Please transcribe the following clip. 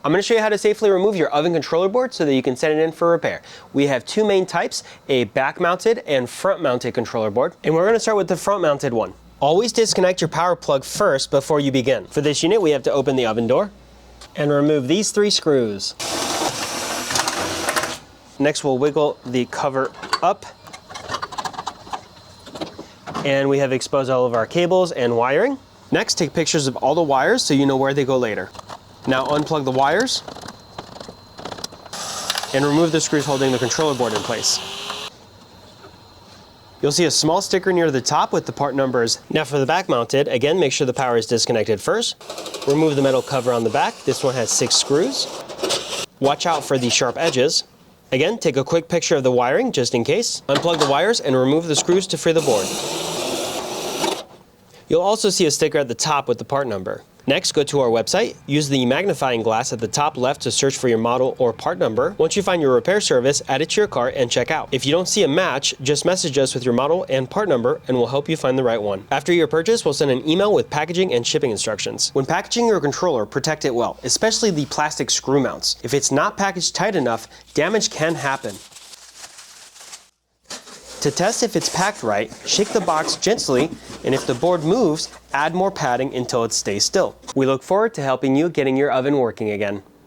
I'm going to show you how to safely remove your oven controller board so that you can send it in for repair. We have two main types, a back-mounted and front-mounted controller board, and we're going to start with the front-mounted one. Always disconnect your power plug first before you begin. For this unit, we have to open the oven door and remove these 3 screws. Next, we'll wiggle the cover up, and we have exposed all of our cables and wiring. Next, take pictures of all the wires so you know where they go later. Now unplug the wires and remove the screws holding the controller board in place. You'll see a small sticker near the top with the part numbers. Now for the back mounted, again, make sure the power is disconnected first. Remove the metal cover on the back. This one has 6 screws. Watch out for the sharp edges. Again, take a quick picture of the wiring just in case. Unplug the wires and remove the screws to free the board. You'll also see a sticker at the top with the part number. Next, go to our website. Use the magnifying glass at the top left to search for your model or part number. Once you find your repair service, add it to your cart and check out. If you don't see a match, just message us with your model and part number and we'll help you find the right one. After your purchase, we'll send an email with packaging and shipping instructions. When packaging your controller, protect it well, especially the plastic screw mounts. If it's not packaged tight enough, damage can happen. To test if it's packed right, shake the box gently, and if the board moves, add more padding until it stays still. We look forward to helping you getting your oven working again.